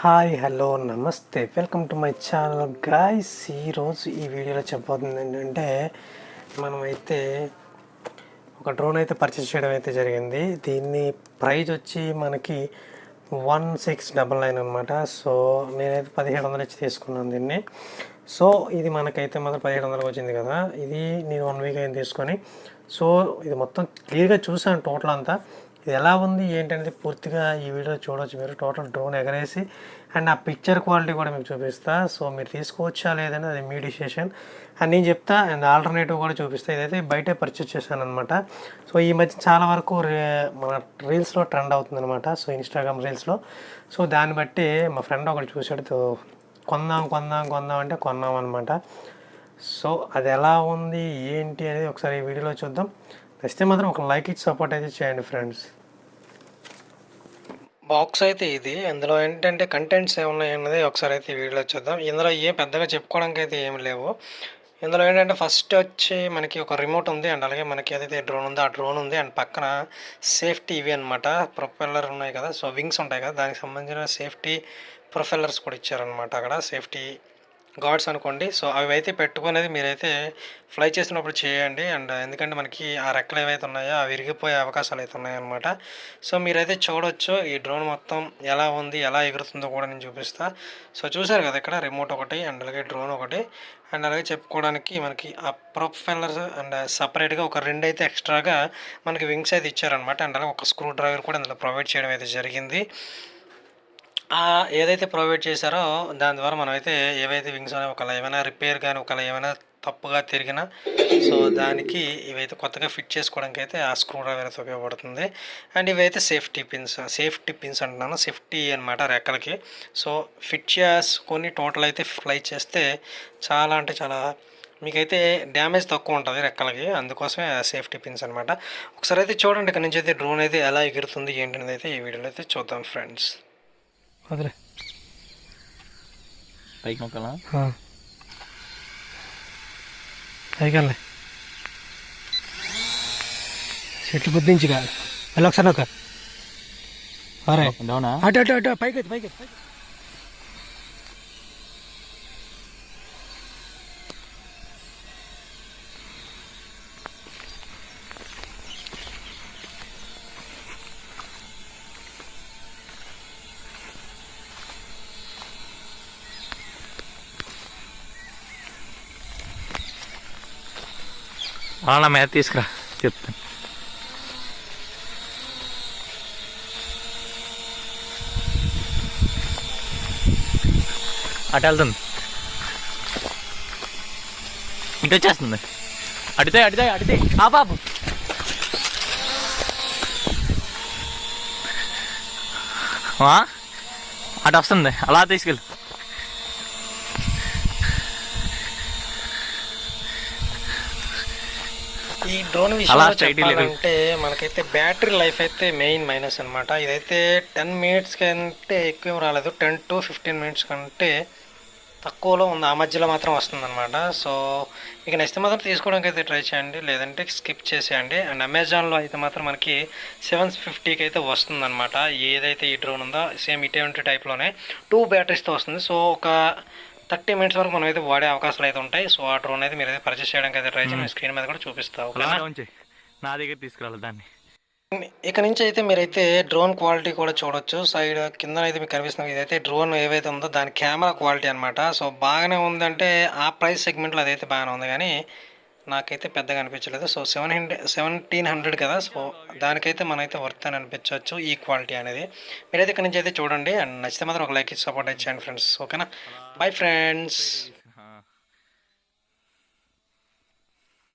Hi hello నమస్తే welcome to my channel guys. ఈరోజు ఈ వీడియోలో చెప్పబోతుంది ఏంటంటే మనమైతే ఒక డ్రోన్ అయితే పర్చేస్ చేయడం అయితే జరిగింది. దీన్ని ప్రైజ్ వచ్చి మనకి 1699 అనమాట. సో నేనైతే 1700 ఇచ్చి తీసుకున్నాను దీన్ని. సో ఇది మనకైతే మాత్రం 1700 వచ్చింది కదా. ఇది నేను 1 వీక్ అయిన తీసుకొని సో ఇది మొత్తం క్లియర్గా చూసాను టోటల్ అంతా. ఇది ఎలా ఉంది ఏంటనేది పూర్తిగా ఈ వీడియో చూడవచ్చు. మీరు టోటల్ డ్రోన్ ఎగరేసి అండ్ ఆ పిక్చర్ క్వాలిటీ కూడా మీకు చూపిస్తా. సో మీరు తీసుకోవచ్చా లేదని అది మీ డిసిషన్ అండ్ నేను చెప్తా. అండ్ ఆల్టర్నేటివ్ కూడా చూపిస్తా. ఇదైతే బయటే పర్చేస్ చేశాను అనమాట. సో ఈ మధ్య చాలా వరకు మన రీల్స్లో ట్రెండ్ అవుతుంది అనమాట. సో ఇన్స్టాగ్రామ్ రీల్స్లో. సో దాన్ని బట్టి మా ఫ్రెండ్ ఒకటి చూసాడు, కొందాం అంటే కొన్నాం అనమాట. సో అది ఎలా ఉంది ఏంటి అనేది ఒకసారి ఈ వీడియోలో చూద్దాం. నచ్చితే మాత్రం ఒక లైక్ ఇచ్చి సపోర్ట్ అయితే చేయండి ఫ్రెండ్స్. బాక్స్ అయితే ఇది. ఇందులో ఏంటంటే కంటెంట్స్ ఏమున్నాయి అన్నది ఒకసారి అయితే ఈ వీడియోలో చూద్దాం. ఇందులో ఏం పెద్దగా చెప్పుకోవడానికి అయితే ఏమి లేవు. ఇందులో ఏంటంటే ఫస్ట్ వచ్చి మనకి ఒక రిమోట్ ఉంది అండ్ అలాగే మనకి ఏదైతే డ్రోన్ ఉందో ఆ డ్రోన్ ఉంది అండ్ పక్కన సేఫ్టీ ఇవి అనమాట. ప్రొపెల్లర్ ఉన్నాయి కదా, సో వింగ్స్ ఉంటాయి కదా, దానికి సంబంధించిన సేఫ్టీ ప్రొపెల్లర్స్ కూడా ఇచ్చారనమాట. అక్కడ సేఫ్టీ గార్డ్స్ అనుకోండి. సో అవి అయితే పెట్టుకునేది మీరైతే ఫ్లై చేసినప్పుడు చేయండి. అండ్ ఎందుకంటే మనకి ఆ రెక్కలు ఏవైతే ఉన్నాయో అవి విరిగిపోయే అవకాశాలు అయితే ఉన్నాయన్నమాట. సో మీరైతే చూడవచ్చు ఈ డ్రోన్ మొత్తం ఎలా ఉంది, ఎలా ఎగురుతుందో కూడా నేను చూపిస్తా. సో చూసారు కదా ఇక్కడ రిమోట్ ఒకటి అండ్ అలాగే డ్రోన్ ఒకటి అండ్ అలాగే చెప్పుకోవడానికి మనకి ఆ ప్రొపెల్లర్స్ అండ్ సపరేట్గా ఒక 2 అయితే ఎక్స్ట్రాగా మనకి వింగ్స్ అయితే ఇచ్చారనమాట. అండ్ అలాగే ఒక స్క్రూ డ్రైవర్ కూడా ఇందులో ప్రొవైడ్ చేయడం అయితే జరిగింది. ఏదైతే ప్రొవైడ్ చేశారో దాని ద్వారా మనమైతే ఏవైతే వింగ్స్ ఉన్నాయో ఒకవేళ ఏమైనా రిపేర్ కానీ ఒకవేళ ఏమైనా తప్పుగా తిరిగినా సో దానికి ఇవైతే కొత్తగా ఫిట్ చేసుకోవడానికి అయితే ఆ స్క్రూ డ్రైవర్ అయితే ఉపయోగపడుతుంది. అండ్ ఇవైతే సేఫ్టీ పిన్స్ అంటున్నాను, సేఫ్టీ అనమాట రెక్కలకి. సో ఫిట్ చేసుకొని టోటల్ అయితే ఫ్లై చేస్తే చాలా అంటే చాలా మీకైతే డ్యామేజ్ తక్కువ ఉంటుంది రెక్కలకి. అందుకోసమే సేఫ్టీ పిన్స్ అనమాట. ఒకసారి అయితే చూడండి ఇక్కడ నుంచి అయితే డ్రోన్ అయితే ఎలా ఎగురుతుంది ఏంటనేది అయితే ఈ వీడియోలో అయితే చూద్దాం ఫ్రెండ్స్. వదిలే పైకి నొక్కాలా? పైకి చెట్లు బుద్ధించి కాదు వెళ్ళి ఒకసారి ఒక అటు అటు అటు పైకి పైకి వాళ్ళ మీద తీసుకురా చెప్తాను. అటు వెళ్తుంది, ఇటు వచ్చేస్తుంది. అడితే ఆ బాబు అటు వస్తుంది, అలా తీసుకెళ్ళి. ఈ డ్రోన్ విషయంలో చెప్పాలంటే మనకైతే బ్యాటరీ లైఫ్ అయితే మెయిన్ మైనస్ అనమాట. ఇదైతే 10 మినిట్స్ కంటే ఎక్కువ రాలేదు, 10 to 15 మినిట్స్ కంటే తక్కువలో ఉంది. ఆ మధ్యలో మాత్రం వస్తుంది అనమాట. సో మీకు నచ్చితే మాత్రం తీసుకోవడానికి అయితే ట్రై చేయండి, లేదంటే స్కిప్ చేసేయండి. అండ్ అమెజాన్లో అయితే మాత్రం మనకి 750కి అయితే వస్తుంది అనమాట. ఏదైతే ఈ డ్రోన్ ఉందో సేమ్ ఇటువంటి టైప్లోనే 2 బ్యాటరీస్తో వస్తుంది. సో ఒక 30 మినిట్స్ వరకు మనం అయితే వాడే అవకాశాలు అయితే ఉంటాయి. సో ఆ డ్రోన్ అయితే మీరు అయితే పర్చేస్ చేయడానికి అయితే ట్రై చేయండి. స్క్రీన్ మీద కూడా చూపిస్తావు, నా దగ్గర తీసుకురాలి దాన్ని. ఇక నుంచి అయితే మీరైతే డ్రోన్ క్వాలిటీ కూడా చూడొచ్చు. సైడ్ కింద అయితే మీకు కనిపిస్తుంది, ఇదైతే డ్రోన్ ఏవైతే ఉందో దాని కెమెరా క్వాలిటీ అనమాట. సో బాగానే ఉందంటే ఆ ప్రైస్ సెగ్మెంట్లో అదైతే బాగానే ఉంది, కానీ నాకైతే పెద్దగా అనిపించలేదు. సో 1700 కదా, సో దానికైతే మనమైతే వర్త్ అని అనిపించవచ్చు ఈ క్వాలిటీ అనేది. మీరైతే ఇక్కడ నుంచి అయితే చూడండి అండ్ నచ్చితే మాత్రం ఒక లైక్ ఇచ్చి సపోర్ట్ ఇచ్చేయండి ఫ్రెండ్స్. ఓకేనా, బై ఫ్రెండ్స్.